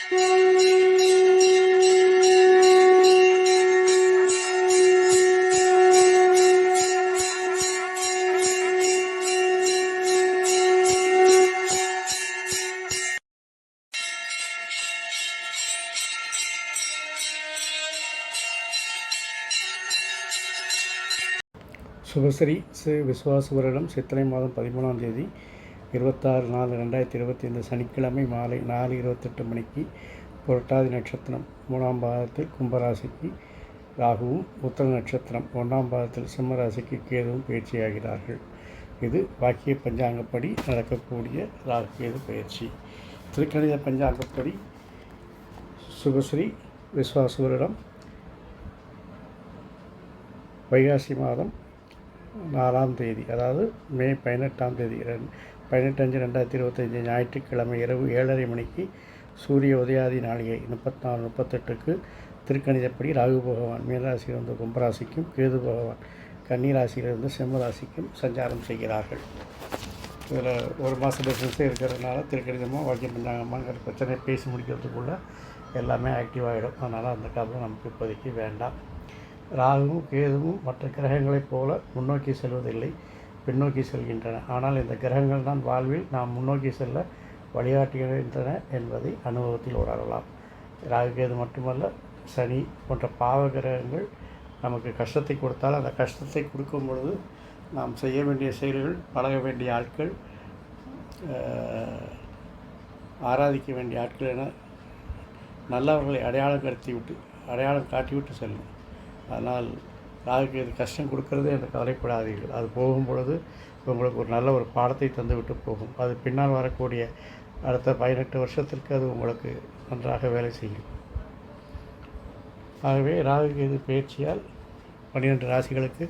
சுபஸ்ரீ விஸ்வாச வருடம் சித்திரை மாதம் 13ஆம் தேதி 26/4/2025 சனிக்கிழமை மாலை 4:28 மணிக்கு புரட்டாதி நட்சத்திரம் 3ஆம் பாதத்தில் கும்பராசிக்கு ராகுவும், உத்தர நட்சத்திரம் 1ஆம் பாதத்தில் சிம்மராசிக்கு கேதுவும் பயிற்சியாகிறார்கள். இது வாக்கிய பஞ்சாங்கப்படி நடக்கக்கூடிய ராகு கேது பயிற்சி. திருக்கணித பஞ்சாங்கப்படி சுபஸ்ரீ விஸ்வாச வருடம் வைகாசி மாதம் 4ஆம் தேதி, அதாவது மே 18ஆம் தேதி 18/5/2025 ஞாயிற்றுக்கிழமை இரவு 7:30 மணிக்கு சூரிய உதயாதி நாளிகை 34:38க்கு திருக்கணிதப்படி ராகு பகவான் மீனராசியிலிருந்து கும்பராசிக்கும், கேது பகவான் கன்னிராசியிலிருந்து சிம்மராசிக்கும் சஞ்சாரம் செய்கிறார்கள். இதில் ஒரு மாத டிஃப்ரென்ஸே இருக்கிறதுனால திருக்கணிதமாக வாக்கிய பஞ்சாங்கமாங்கிற பிரச்சனையை பேசி முடிக்கிறதுக்குள்ளே எல்லாமே ஆக்டிவ் ஆகிடும். அதனால் அந்த காரணம் நமக்கு இப்போதைக்கு வேண்டாம். ராகுவும் கேதுவும் மற்ற கிரகங்களைப் போல முன்னோக்கி செல்வதில்லை, பின்னோக்கி செல்கின்றன. ஆனால் இந்த கிரகங்கள் தான் வாழ்வில் நாம் முன்னோக்கி செல்ல வழிகாட்டுகின்றன என்பதை அனுபவத்தில் உணரலாம். ராகு கேது மட்டுமல்ல, சனி போன்ற பாவ கிரகங்கள் நமக்கு கஷ்டத்தை கொடுத்தால் அந்த கஷ்டத்தை கொடுக்கும் பொழுது நாம் செய்ய வேண்டிய செயல்கள், பழக வேண்டிய ஆட்கள், ஆராதிக்க வேண்டிய ஆட்கள் என நல்லவர்களை அடையாளம் காட்டிவிட்டு செல்லும். அதனால் ராகுக்கு இது கஷ்டம் கொடுக்கறதே என்று கவலைப்படாதீர்கள். அது போகும் பொழுது உங்களுக்கு ஒரு நல்ல ஒரு பாடத்தை தந்துவிட்டு போகும். அது பின்னால் வரக்கூடிய அடுத்த 18 வருஷத்திற்கு அது உங்களுக்கு நன்றாக வேலை செய்யும். ஆகவே ராகு இது பயிற்சியால் 12 ராசிகளுக்கு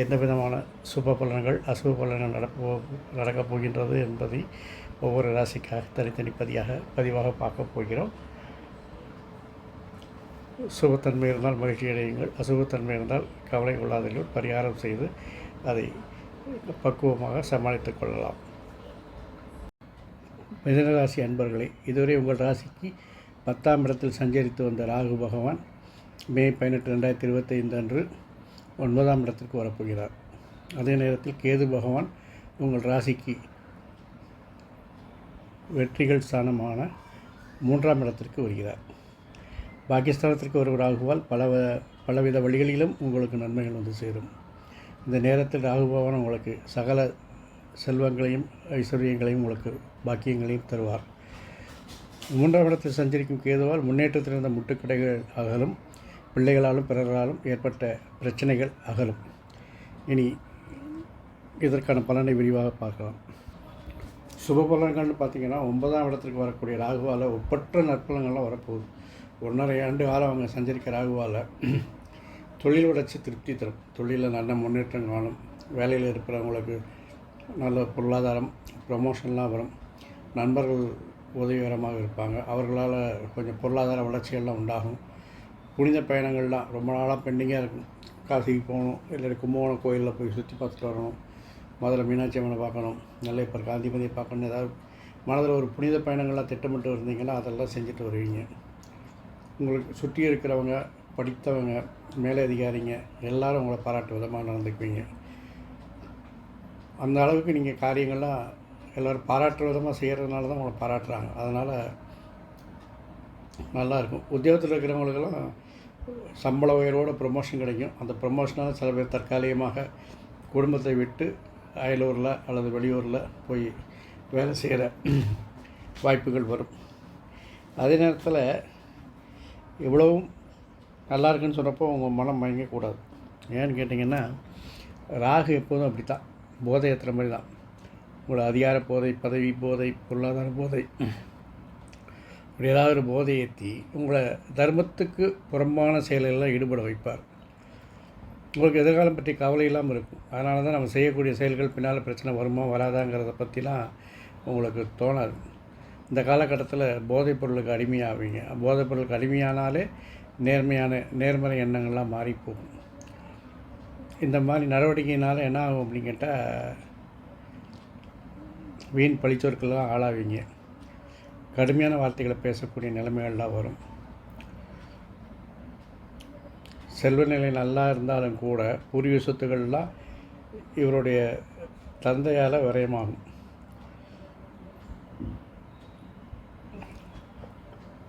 எந்த விதமான சுப பலன்கள், அசுப பலன்கள் நடக்கப் போகின்றது என்பதை ஒவ்வொரு ராசிக்காக தனித்தனி பதிவாக பார்க்க போகிறோம். சுபத்தன்மை இருந்தால் மகிழ்ச்சி அடையுங்கள், அசுபத்தன்மை இருந்தால் கவலை கொள்ளாதீர்கள். பரிகாரம் செய்து அதை பக்குவமாக சமாளித்துக் கொள்ளலாம். மிதுனராசி அன்பர்களே, இதுவரை உங்கள் ராசிக்கு 10ஆம் இடத்தில் சஞ்சரித்து வந்த ராகு பகவான் மே 18/2025 அன்று 9ஆம் இடத்திற்கு வரப்போகிறார். அதே நேரத்தில் கேது பகவான் உங்கள் ராசிக்கு வெற்றிகள் ஸ்தானமான 3ஆம் இடத்திற்கு வருகிறார். பாகிஸ்தானத்திற்கு ஒரு ராகுவால் பலவித வழிகளிலும் உங்களுக்கு நன்மைகள் வந்து சேரும். இந்த நேரத்தில் ராகு பகவான் உங்களுக்கு சகல செல்வங்களையும் ஐஸ்வர்யங்களையும் உங்களுக்கு பாக்கியங்களையும் தருவார். 3ஆம் இடத்தில் சஞ்சரிக்கும் கேதுவால் முன்னேற்றத்தில் இருந்த முட்டுக்கடைகள் அகலும், பிள்ளைகளாலும் பிறராலும் ஏற்பட்ட பிரச்சனைகள் அகலும். இனி இதற்கான பலனை விரிவாக பார்க்கலாம். சுப பலன்கள்னு பார்த்திங்கன்னா 9ஆம் இடத்திற்கு வரக்கூடிய ராகுவால் ஒப்பற்ற நற்பலன்கள்லாம் வரப்போகுது. 1.5 ஆண்டு காலம் அவங்க சஞ்சரிக்க ராகுவால் தொழில் வளர்ச்சி திருப்தி தரும். தொழிலில் நல்ல முன்னேற்றம் காணும். வேலையில் இருக்கிறவங்களுக்கு நல்ல பொருளாதாரம், ப்ரமோஷன்லாம் வரும். நண்பர்கள் உதவிகரமாக இருப்பாங்க. அவர்களால் கொஞ்சம் பொருளாதார வளர்ச்சிகள்லாம் உண்டாகும். புனித பயணங்கள்லாம் ரொம்ப நாளாக பெண்டிங்காக இருக்கும். காசிக்கு போகணும், இல்லை கும்பகோணம் கோயிலில் போய் சுற்றி பார்த்துட்டு வரணும், முதல்ல மீனாட்சி அம்மனை பார்க்கணும், நெல்லையப்பர் காந்திமதியை பார்க்கணும், ஏதாவது மனதில் ஒரு புனித பயணங்கள்லாம் திட்டமிட்டு இருந்தீங்கன்னா அதெல்லாம் செஞ்சுட்டு வருவீங்க. உங்களுக்கு சுற்றி இருக்கிறவங்க, படித்தவங்க, மேலதிகாரிங்க எல்லோரும் உங்களை பாராட்டு விதமாக நடந்துக்குவீங்க. அந்த அளவுக்கு நீங்கள் காரியங்கள்லாம் எல்லோரும் பாராட்டுற விதமாக செய்கிறதுனால தான் உங்களை பாராட்டுறாங்க. அதனால் நல்லாயிருக்கும். உத்தியோகத்தில் இருக்கிறவங்களுக்கெல்லாம் சம்பள உயர்வோடு ப்ரொமோஷன் கிடைக்கும். அந்த ப்ரொமோஷனால் சில பேர் தற்காலிகமாக குடும்பத்தை விட்டு அயலூரில் அல்லது வெளியூரில் போய் வேலை செய்கிற வாய்ப்புகள் வரும். அதே நேரத்தில் இவ்வளவும் நல்லா இருக்குன்னு சொன்னப்போ உங்கள் மனம் மயங்கக்கூடாது. ஏன்னு கேட்டிங்கன்னா, ராகு எப்போதும் அப்படி தான், போதை ஏற்றுற மாதிரி தான். உங்களோட அதிகார போதை, பதவி போதை, பொருளாதார போதை, இப்படி ஏதாவது ஒரு போதை ஏற்றி உங்களை தர்மத்துக்கு புறம்பான செயல்களெல்லாம் ஈடுபட வைப்பார். உங்களுக்கு எதிர்காலம் பற்றி கவலை இல்லாமல் இருக்கும். அதனால தான் நம்ம செய்யக்கூடிய செயல்கள் பின்னால் பிரச்சனை வருமா வராதாங்கிறத பற்றிலாம் உங்களுக்கு தோணாது. இந்த காலகட்டத்தில் போதைப் பொருளுக்கு அடிமையாவீங்க. போதைப் பொருளுக்கு அடிமையானாலே நேர்மறை எண்ணங்கள்லாம் மாறிப்போகும். இந்த மாதிரி நடவடிக்கையினால் என்ன ஆகும் அப்படின்னு கேட்டால் வீண் பழிச்சொற்கள்லாம் ஆளாவீங்க. கடுமையான வார்த்தைகளை பேசக்கூடிய நிலைமைகள்லாம் வரும். செல்வ நிலை நல்லா இருந்தாலும் கூட பூர்வீக சொத்துக்கள்லாம் இவருடைய தந்தையால் விரயமாகும்.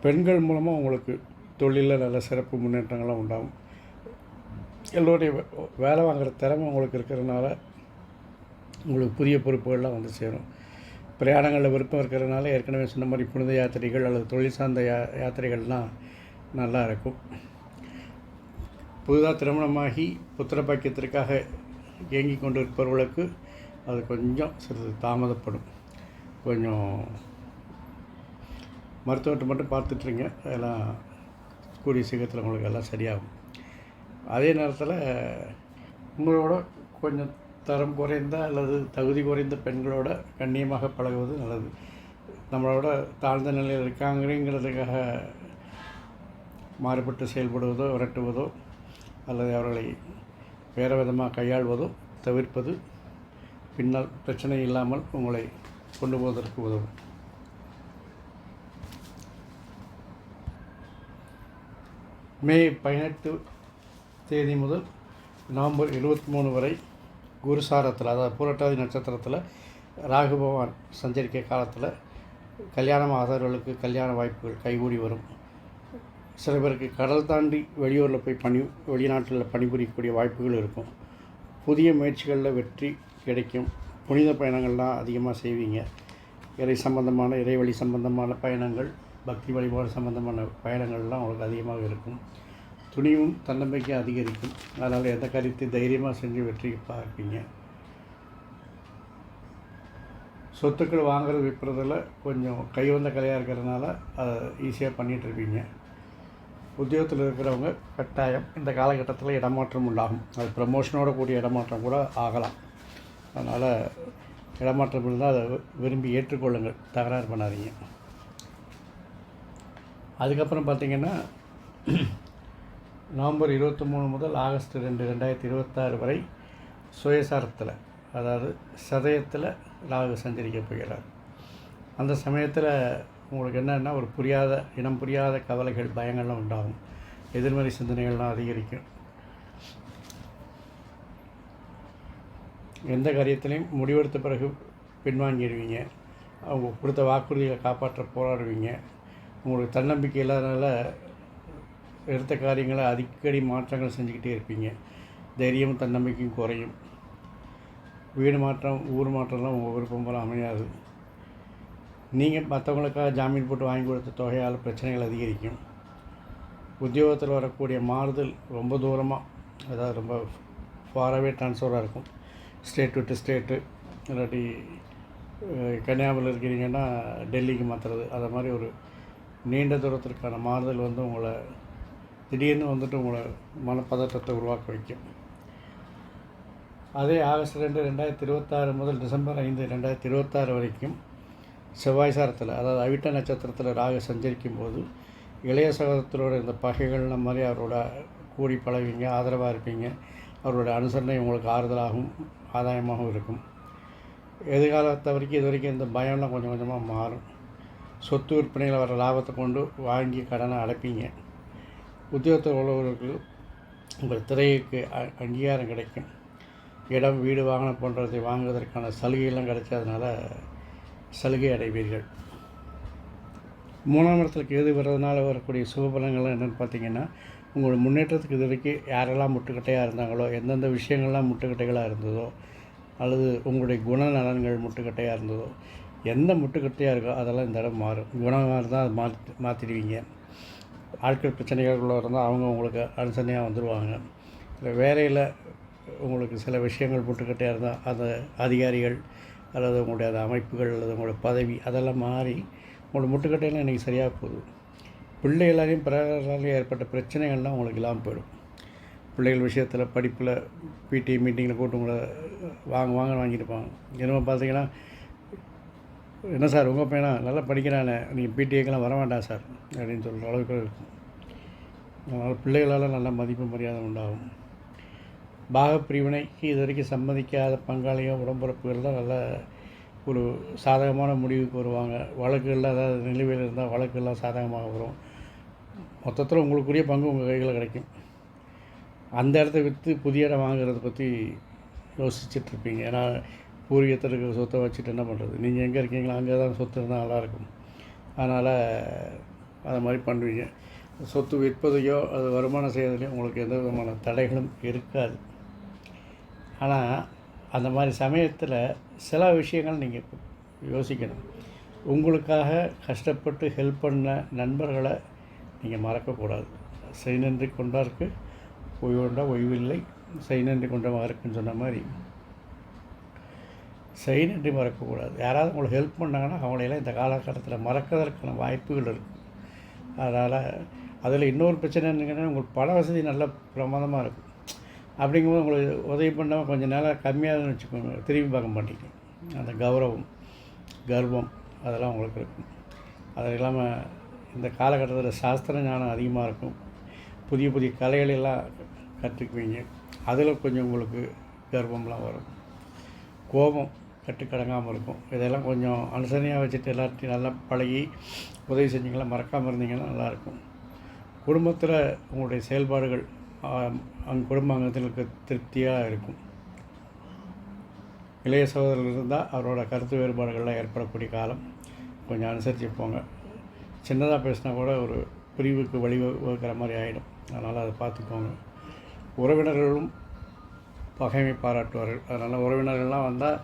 பெண்கள் மூலமாக உங்களுக்கு தொழிலில் நல்ல சிறப்பு முன்னேற்றங்கள்லாம் உண்டாகும். எல்லோருடைய வேலை வாங்குகிற திறமை உங்களுக்கு இருக்கிறதுனால உங்களுக்கு புதிய பொறுப்புகள்லாம் வந்து சேரும். பிரயாணங்களில் விருப்பம் இருக்கிறதுனால ஏற்கனவே சொன்ன மாதிரி புனித யாத்திரைகள் அல்லது தொழில் சார்ந்த யாத்திரைகள்லாம் நல்லா இருக்கும். புதிதாக திருமணமாகி புத்திர பாக்கியத்திற்காக இயங்கி கொண்டு இருப்பவர்களுக்கு அது கொஞ்சம் சிறிது தாமதப்படும். கொஞ்சம் மருத்துவத்தை மட்டும் பார்த்துட்ருங்க, அதெல்லாம் கூடிய சீக்கிரத்தில் உங்களுக்கு எல்லாம் சரியாகும். அதே நேரத்தில் உங்களோட கொஞ்சம் தரம் குறைந்த அல்லது தகுதி குறைந்த பெண்களோட கண்ணியமாக பழகுவது நல்லது. நம்மளோட தாழ்ந்த நிலையில் இருக்காங்கிறதுக்காக மாறுபட்டு செயல்படுவதோ விரட்டுவதோ அல்லது அவர்களை வேறு விதமாக கையாள்வதோ தவிர்ப்பது பின்னால் பிரச்சனை இல்லாமல் உங்களை கொண்டு போவதற்கு உதவும். மே 18 தேதி முதல் நவம்பர் 23 வரை குருசாரத்தில், அதாவது புரட்டாதி நட்சத்திரத்தில் ராகு பகவான் சஞ்சரிக்க காலத்தில் கல்யாணம் ஆதரவுகளுக்கு கல்யாண வாய்ப்புகள் கைகூடி வரும். சில பேருக்கு கடல் தாண்டி வெளியூரில் போய் வெளிநாட்டில் பணிபுரியக்கூடிய வாய்ப்புகள் இருக்கும். புதிய முயற்சிகளில் வெற்றி கிடைக்கும். புனித பயணங்கள்லாம் அதிகமாக செய்வீங்க. இறைவழி சம்பந்தமான பயணங்கள், பக்தி வழிபாடு சம்பந்தமான பயணங்கள்லாம் உங்களுக்கு அதிகமாக இருக்கும். துணிவும் தன்னம்பிக்கையும் அதிகரிக்கும். அதனால் எந்த காரியத்தை தைரியமாக செஞ்சு வெற்றி பார்ப்பீங்க. சொத்துக்கள் வாங்குறது விற்கிறதுல கொஞ்சம் கைவந்த கலையாக இருக்கிறதுனால அதை ஈஸியாக பண்ணிகிட்ருப்பீங்க. உத்தியோகத்தில் இருக்கிறவங்க கட்டாயம் இந்த காலகட்டத்தில் இடமாற்றம் உண்டாகும். அது ப்ரமோஷனோட கூடிய இடமாற்றம் கூட ஆகலாம். அதனால் இடமாற்றம் இருந்தால் அதை விரும்பி ஏற்றுக்கொள்ளுங்கள், தகராறு பண்ணாதீங்க. அதுக்கப்புறம் பார்த்திங்கன்னா நவம்பர் 23 முதல் ஆகஸ்ட் 2, 2026 வரை சுயசாரத்தில், அதாவது சதயத்தில் ராகு சஞ்சரிக்க போகிறார். அந்த சமயத்தில் உங்களுக்கு என்னென்னா ஒரு இனம் புரியாத கவலைகள், பயங்கள்லாம் உண்டாகும். எதிர்மறை சிந்தனைகள்லாம் அதிகரிக்கும். எந்த காரியத்திலையும் முடிவெடுத்த பிறகு பின்வாங்கிடுவீங்க. அவங்க கொடுத்த வாக்குறுதிகளை காப்பாற்ற போராடுவீங்க. உங்களுக்கு தன்னம்பிக்கை இல்லாதனால எடுத்த காரியங்களை அடிக்கடி மாற்றங்கள் செஞ்சுக்கிட்டே இருப்பீங்க. தைரியமும் தன்னம்பிக்கையும் குறையும். வீடு மாற்றம், ஊர் மாற்றம்லாம் உங்கள் விருப்பம் போல் அமையாது. நீங்கள் மற்றவங்களுக்காக ஜாமீன் போட்டு வாங்கி கொடுத்த தொகையால் பிரச்சனைகள் அதிகரிக்கும். உத்தியோகத்தில் வரக்கூடிய மாறுதல் ரொம்ப தூரமாக, அதாவது ரொம்ப ஃபாராகவே ட்ரான்ஸ்ஃபராக இருக்கும். ஸ்டேட் விட்டு ஸ்டேட்டு, இல்லாட்டி கன்னியாகுமரியில் இருக்கிறீங்கன்னா டெல்லிக்கு மாற்றுறது, அதை மாதிரி ஒரு நீண்ட தூரத்திற்கான மாறுதல் வந்து உங்களை திடீர்னு வந்துட்டு உங்களை மனப்பதற்றத்தை உருவாக்க வைக்கும். அதே ஆகஸ்ட் 2, 2026 முதல் டிசம்பர் 5, 2026 வரைக்கும் செவ்வாய் சாரத்தில், அதாவது அவிட்ட நட்சத்திரத்தில் ராகு சஞ்சரிக்கும் போது இளைய சகோதரத்தோட இந்த பகைகள்ன மாதிரி அவரோட கூடி பழகுவீங்க, ஆதரவாக இருப்பீங்க. அவரோட அனுசரணை உங்களுக்கு ஆறுதலாகவும் ஆதாயமாகவும் இருக்கும். எதிர்காலத்தை வரைக்கும் இது வரைக்கும் இந்த பயம்லாம் கொஞ்சம் கொஞ்சமாக மாறும். சொத்து விற்பனையில் வர லாபத்தை கொண்டு வாங்கி கடனை அடைப்பீங்க. உத்தியோகத்தில் உள்ளவர்களுக்கு உங்கள் திரைக்கு அங்கீகாரம் கிடைக்கும். இடம், வீடு, வாகனம் போன்றதை வாங்குவதற்கான சலுகையெல்லாம் கிடைச்சதுனால சலுகை அடைவீர்கள். 3ஆம் இடத்துல கேது வர்றதுனால வரக்கூடிய சுபபலங்கள்லாம் என்னென்னு பார்த்தீங்கன்னா, உங்களோட முன்னேற்றத்துக்கு இது வரைக்கும் யாரெல்லாம் முட்டுக்கட்டையாக இருந்தாங்களோ, எந்தெந்த விஷயங்கள்லாம் முட்டுக்கட்டைகளாக இருந்ததோ, அல்லது உங்களுடைய குணநலன்கள் முட்டுக்கட்டையாக இருந்ததோ, எந்த முட்டுக்கட்டையாக இருக்கோ அதெல்லாம் இந்த இடம் மாறும். குணமாக இருந்தால் அதை மாற்றிடுவீங்க. ஆட்கள் பிரச்சனைகளுக்குள்ள இருந்தால் அவங்க உங்களுக்கு அனுசரணையாக வந்துடுவாங்க. இல்லை வேலையில் உங்களுக்கு சில விஷயங்கள் முட்டுக்கட்டையாக இருந்தால் அந்த அதிகாரிகள் அல்லது உங்களுடைய அந்த அமைப்புகள் அல்லது உங்களோட பதவி அதெல்லாம் மாறி உங்களோட முட்டுக்கட்டையெல்லாம் இன்றைக்கி சரியாக போகுது. பிள்ளைகளாலையும் பிறராலையும் ஏற்பட்ட பிரச்சனைகள்லாம் உங்களுக்கு இல்லாமல் போயிடும். பிள்ளைகள் விஷயத்தில் படிப்பில் பிடி மீட்டிங்கில் கூட்டு உங்களை வாங்கன்னு வாங்கியிருப்பாங்க. என்னமோ பார்த்தீங்கன்னா, என்ன சார் உங்கள் பையனா நல்லா படிக்கிறானே, நீங்கள் பிடிஏக்கெல்லாம் வர வேண்டாம் சார் அப்படின்னு சொல்கிற அளவுக்கு இருக்கும். அதனால் பிள்ளைகளால் நல்ல மதிப்பு மரியாதை உண்டாகும். பாகப்பிரிவினைக்கு இது வரைக்கும் சம்மதிக்காத பங்காளியோ உடம்புறப்புகள்லாம் நல்ல ஒரு சாதகமான முடிவுக்கு வருவாங்க. வழக்குகளில் அதாவது நிலுவையில் இருந்தால் வழக்குகள்லாம் சாதகமாக வரும். மொத்தத்தில் உங்களுக்குரிய பங்கு உங்கள் கையில் கிடைக்கும். அந்த இடத்த விற்று புதிய இடம் வாங்குறத பற்றி யோசிச்சுட்ருப்பீங்க. ஏன்னா பூர்வீகத்தில் இருக்கிற சொத்தை வச்சுட்டு என்ன பண்ணுறது? நீங்கள் எங்கே இருக்கீங்களோ அங்கே தான் சொத்து இருந்தால் நல்லாயிருக்கும். அதனால் அது மாதிரி பண்ணுவீங்க. சொத்து விற்பதையோ அது வருமானம் செய்வதிலையோ உங்களுக்கு எந்த விதமான தடைகளும் இருக்காது. ஆனால் அந்த மாதிரி சமயத்தில் சில விஷயங்கள் நீங்கள் யோசிக்கணும். உங்களுக்காக கஷ்டப்பட்டு ஹெல்ப் பண்ண நண்பர்களை நீங்கள் மறக்கக்கூடாது. செய் நன்றி கொண்டாருக்கு ஓய்வுண்டா ஓய்வில்லை, செய் நன்றி கொண்டமாக இருக்குன்னு சொன்ன மாதிரி செய் நன்றி மறக்கக்கூடாது. யாராவது உங்களுக்கு ஹெல்ப் பண்ணாங்கன்னா அவங்களையெல்லாம் இந்த காலகட்டத்தில் மறக்கிறதுக்கான வாய்ப்புகள் இருக்குது. அதனால் அதில் இன்னொரு பிரச்சனை என்னங்கன்னா, உங்களுக்கு பண வசதி நல்ல பிரமாதமாக இருக்கும். அப்படிங்கும்போது உங்களுக்கு உதவி பண்ணாமல் கொஞ்சம் நேரம் கம்மியாகன்னு வச்சுக்கோங்க, திரும்பி பார்க்க மாட்டீங்க. அந்த கௌரவம், கர்வம் அதெல்லாம் உங்களுக்கு இருக்கும். அது இல்லாமல் இந்த காலகட்டத்தில் சாஸ்திர ஞானம் அதிகமாக இருக்கும். புதிய புதிய கலைகளெல்லாம் கற்றுக்குவீங்க. அதில் கொஞ்சம் உங்களுக்கு கர்வம்லாம் வரும். கோபம் கட்டுக்கடங்காமல் இருக்கும். இதெல்லாம் கொஞ்சம் அனுசரணையாக வச்சுட்டு எல்லாத்தையும் நல்லா பழகி உதவி செஞ்சிங்கன்னா மறக்காமல் இருந்தீங்கன்னா நல்லாயிருக்கும். குடும்பத்தில் உங்களுடைய செயல்பாடுகள் அங்கே குடும்ப அங்கத்திற்கு திருப்தியாக இருக்கும். இளைய சகோதரர்கள் இருந்தால் அவரோட கருத்து வேறுபாடுகள்லாம் ஏற்படக்கூடிய காலம். கொஞ்சம் அனுசரித்து போங்க. சின்னதாக பேசினா கூட ஒரு பிரிவுக்கு வழிவகுக்கிற மாதிரி ஆகிடும். அதனால் அதை பார்த்துக்கோங்க. உறவினர்களும் பகைமை பாராட்டுவார்கள். அதனால் உறவினர்கள்லாம் வந்தால்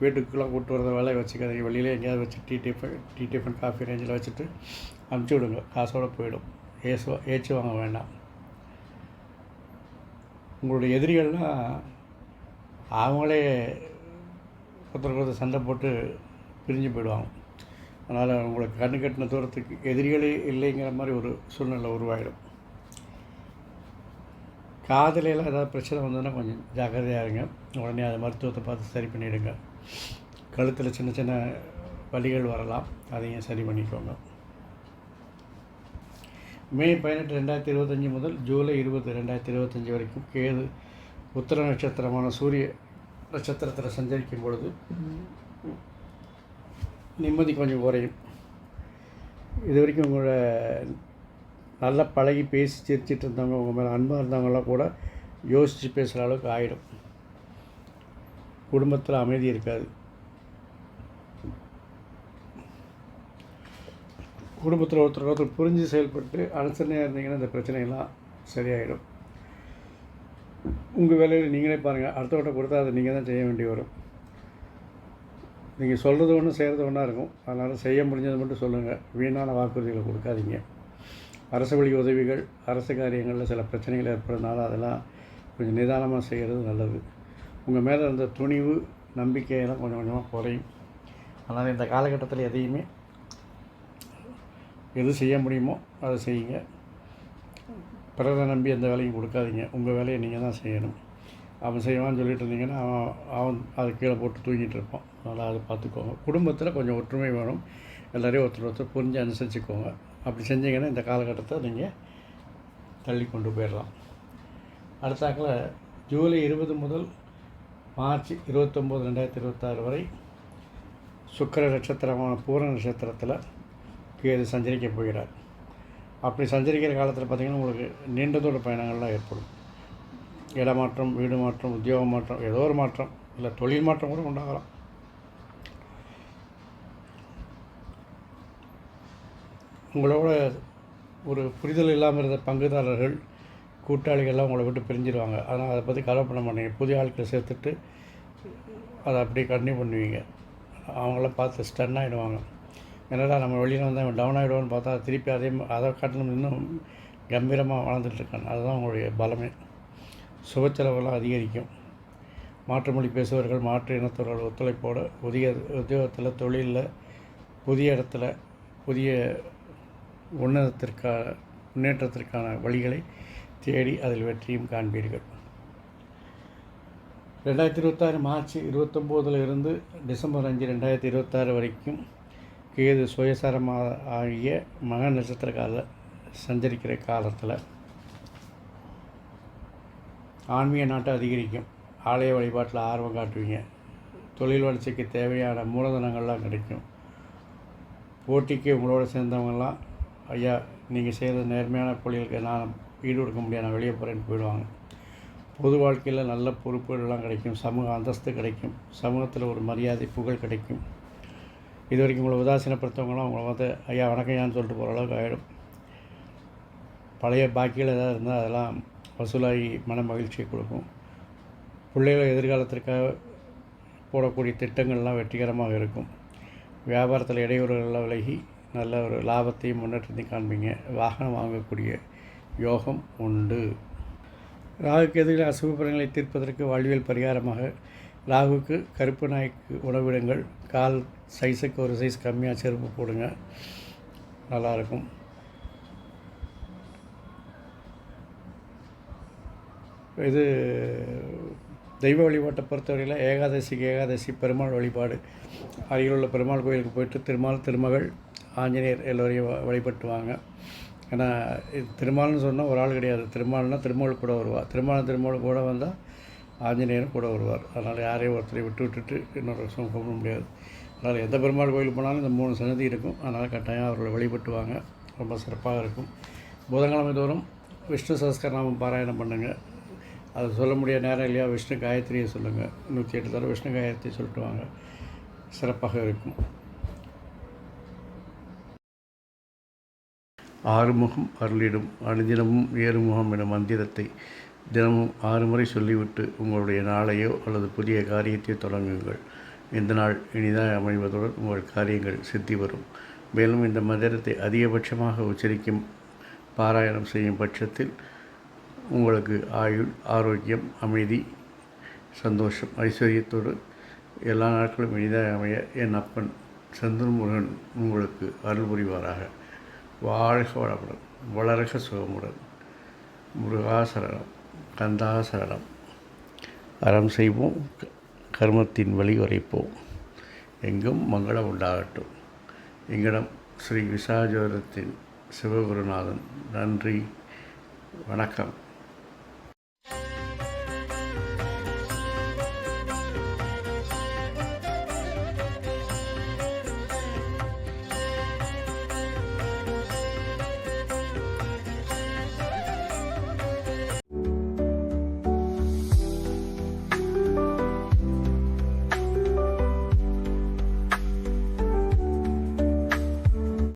வீட்டுக்குள்ளே கூப்பிட்டு வரத வேலையை வச்சுக்காதீங்க. வெளியில் எங்கேயாவது வச்சு டீ டிஃபன் காஃபி ரேஞ்சில் வச்சுட்டு அனுப்பிச்சி விடுங்க. காசோடு போயிடும். ஏச்சு வாங்க வேண்டாம். உங்களுடைய எதிரிகள்லாம் அவங்களே ஒருத்தருக்கு சண்டை போட்டு பிரிஞ்சு போயிடுவாங்க. அதனால் உங்களுக்கு கண்ணு கட்டின தூரத்துக்கு எதிரிகளே இல்லைங்கிற மாதிரி ஒரு சூழ்நிலை உருவாகிடும். காதலையில் ஏதாவது பிரச்சனை வந்ததுன்னா கொஞ்சம் ஜாக்கிரதையாக இருங்க. உடனே அதை மருத்துவத்தை பார்த்து சரி பண்ணிவிடுங்க. கழுத்தில் சின்ன சின்ன வலிகள் வரலாம், அதையும் சரி பண்ணிக்கோங்க. மே 18, 2025 முதல் ஜூலை 20, 2025 வரைக்கும் கேது உத்திர நட்சத்திரமான சூரிய நட்சத்திரத்தில் சஞ்சரிக்கும் பொழுது நிம்மதி கொஞ்சம் குறையும். இது வரைக்கும் உங்களோட நல்லா பழகி பேசி சிரிச்சிட்டு இருந்தவங்க, உங்கள் மேலே அன்பாக இருந்தவங்களாம் கூட யோசித்து பேசுகிற அளவுக்கு ஆகிடும். குடும்பத்தில் அமைதி இருக்காது. குடும்பத்தில் ஒருத்தர் புரிஞ்சு செயல்பட்டு அனுசரணையாக இருந்தீங்கன்னா இந்த பிரச்சனைகள்லாம் சரியாயிடும். உங்கள் வேலையில் நீங்களே பாருங்கள். அடுத்தவட்ட கொடுத்தா அதை நீங்கள் தான் செய்ய வேண்டி வரும். நீங்கள் சொல்கிறது ஒன்று செய்கிறது ஒன்றா இருக்கும். அதனால் செய்ய முடிஞ்சது மட்டும் சொல்லுங்கள். வீணான வாக்குறுதிகளை கொடுக்காதீங்க. அரசு வழி உதவிகள், அரசு காரியங்களில் சில பிரச்சனைகள் ஏற்படுறதுனால அதெல்லாம் கொஞ்சம் நிதானமாக செய்கிறது நல்லது. உங்கள் மேலே இருந்த துணிவு, நம்பிக்கையெல்லாம் கொஞ்சம் கொஞ்சமாக குறையும். அதனால் இந்த காலகட்டத்தில் எதையுமே எது செய்ய முடியுமோ அதை செய்யுங்க. பிறரை நம்பி எந்த வேலையும் கொடுக்காதீங்க. உங்கள் வேலையை நீங்கள் தான் செய்யணும். அவன் செய்வான்னு சொல்லிட்டு இருந்தீங்கன்னா அவன் அதை கீழே போட்டு தூங்கிட்டு இருப்பான். அதனால் அதை பார்த்துக்கோங்க. குடும்பத்தில் கொஞ்சம் ஒற்றுமை வேணும். எல்லோரையும் ஒருத்தர் புரிஞ்சு அனுசரிச்சுக்கோங்க. அப்படி செஞ்சீங்கன்னா இந்த காலகட்டத்தை நீங்கள் தள்ளி கொண்டு போயிடலாம். அடுத்தாக்கில் ஜூலை 20 முதல் மார்ச் 29, 2026 வரை சுக்கிர நட்சத்திரமான பூர நட்சத்திரத்தில் கேது சஞ்சரிக்க போகிறார். அப்படி சஞ்சரிக்கிற காலத்தில் பார்த்திங்கன்னா உங்களுக்கு நீண்ட தூர பயணங்கள்லாம் ஏற்படும். இடமாற்றம், வீடு மாற்றம், உத்தியோக மாற்றம், ஏதோ ஒரு மாற்றம், இல்லை தொழில் மாற்றம் கூட உண்டாகலாம். உங்களோட ஒரு புரிதல் இல்லாமல் இருந்த பங்குதாரர்கள், கூட்டாளிகள்லாம் உங்களை விட்டு பிரிஞ்சிடுவாங்க. அதனால் அதை பற்றி கவலை பண்ண மாட்டீங்க. புதிய ஆட்களை சேர்த்துட்டு அதை அப்படியே கண்டினியூ பண்ணுவீங்க. அவங்களாம் பார்த்து ஸ்டன் ஆகிடுவாங்க. என்னடா நம்ம வெளியில் வந்தால் இவன் டவுன் ஆகிடுவான்னு பார்த்தா திருப்பி அதை காட்டிலும் இன்னும் கம்பீரமாக வளர்ந்துட்டுருக்காங்க. அதுதான் உங்களுடைய பலமே. சுபச்செலவெல்லாம் அதிகரிக்கும். மாற்று மொழி பேசுபவர்கள், மாற்று இனத்தவர்கள் ஒத்துழைப்போடு உத்தியோகத்தில், தொழிலில், புதிய இடத்துல புதிய முன்னேற்றத்திற்கான வழிகளை தேடி அதில் வெற்றியும் காண்பீர்கள். 2026 மார்ச் 29 இருந்து டிசம்பர் 5, 2026 வரைக்கும் கேது சுயசாரமாக ஆகிய மக நட்சத்திர சஞ்சரிக்கிற காலத்தில் ஆன்மீக நாட்டை அதிகரிக்கும். ஆலய வழிபாட்டில் ஆர்வம் காட்டுவீங்க. தொழில் வளர்ச்சிக்கு தேவையான மூலதனங்கள்லாம் கிடைக்கும். போட்டிக்கு உங்களோட சேர்ந்தவங்கெல்லாம், ஐயா நீங்கள் செய்கிறது நேர்மையான தொழிலுக்கு நான் ஈடு கொடுக்க முடியாது, நான் வெளியே போகிறேன்னு போயிடுவாங்க. பொது வாழ்க்கையில் நல்ல பொறுப்புகள்லாம் கிடைக்கும், சமூக அந்தஸ்து கிடைக்கும், சமூகத்தில் ஒரு மரியாதை புகழ் கிடைக்கும். இது வரைக்கும் உங்களை உதாசீனப்படுத்தவங்களாம் உங்களை வந்து ஐயா வணக்கம்யான்னு சொல்லிட்டு போகிற அளவுக்கு ஆகிடும். பழைய பாக்கிகள் ஏதாவது இருந்தால் அதெல்லாம் வசூலாகி மன மகிழ்ச்சியை கொடுக்கும். பிள்ளைகள் எதிர்காலத்திற்காக போடக்கூடிய திட்டங்கள்லாம் வெற்றிகரமாக இருக்கும். வியாபாரத்தில் இடையூறுகள்லாம் விலகி நல்ல ஒரு லாபத்தையும் முன்னேற்றத்தையும் காண்பீங்க. வாகனம் வாங்கக்கூடிய யோகம் உண்டு. ராகுக்கு எதிராக அசுபபலன்களை தீர்ப்பதற்கு வாழ்வியல் பரிகாரமாக ராகுக்கு கருப்பு நாய்க்கு உணவிடுங்கள். கால் சைஸுக்கு ஒரு சைஸ் கம்மியாக செருப்பு போடுங்க, நல்லாயிருக்கும். இது தெய்வ வழிபாட்டை பொறுத்தவரையில் ஏகாதசி பெருமாள் வழிபாடு. அருகில் உள்ள பெருமாள் கோயிலுக்கு போயிட்டு திருமகள் ஆஞ்சநேயர் எல்லோரையும் வழிபட்டு வாங்க. ஏன்னா இது திருமால்னு சொன்னால் ஒரு ஆள் கிடையாது. திருமால் கூட வருவார். திருமால் கூட வந்தால் ஆஞ்சநேயரும் கூட வருவார். அதனால் யாரையும் ஒருத்தரை விட்டுட்டு இன்னொரு வருஷம் கும்பிட முடியாது. அதனால் எந்த பெருமாள் கோயிலுக்கு போனாலும் இந்த 3 சன்னதி இருக்கும். அதனால் கட்டாயம் அவர்களை வழிபட்டு வாங்க, ரொம்ப சிறப்பாக இருக்கும். புதன்கிழமை தோறும் விஷ்ணு சஹஸ்ரநாமம் பாராயணம் பண்ணுங்கள். அது சொல்ல முடியாத நேரம் இல்லையா, விஷ்ணு காயத்ரியை சொல்லுங்கள். 108 தடவை விஷ்ணு காயத்ரி சொல்லிட்டு வாங்க, சிறப்பாக இருக்கும். ஆறுமுகம் அருளிடும் அனுதினமும் ஏறுமுகம் எனும் மந்திரத்தை தினமும் 6 முறை சொல்லிவிட்டு உங்களுடைய நாளையோ அல்லது புதிய காரியத்தை தொடங்குங்கள். இந்த நாள் இனிதாக அமைவதுடன் உங்கள் காரியங்கள் சித்தி வரும். மேலும் இந்த மந்திரத்தை அதிகபட்சமாக உச்சரிக்கும் பாராயணம் செய்யும் பட்சத்தில் உங்களுக்கு ஆயுள், ஆரோக்கியம், அமைதி, சந்தோஷம், ஐஸ்வர்யத்தோடு எல்லா நாட்களும் இனிதாக அமைய என் அப்பன் செந்தூர் முருகன் உங்களுக்கு அருள் புரிவாராக. வாழ்க வளமுடன், வளர்க சுகமுடன். முருகாசரணம், கந்தாசரணம். அறம் செய்வோம், கர்மத்தின் வழி உரைப்போம். எங்கும் மங்களம் உண்டாகட்டும். எங்களிடம் ஸ்ரீ விசாஜோதத்தின் சிவகுருநாதன். நன்றி, வணக்கம்.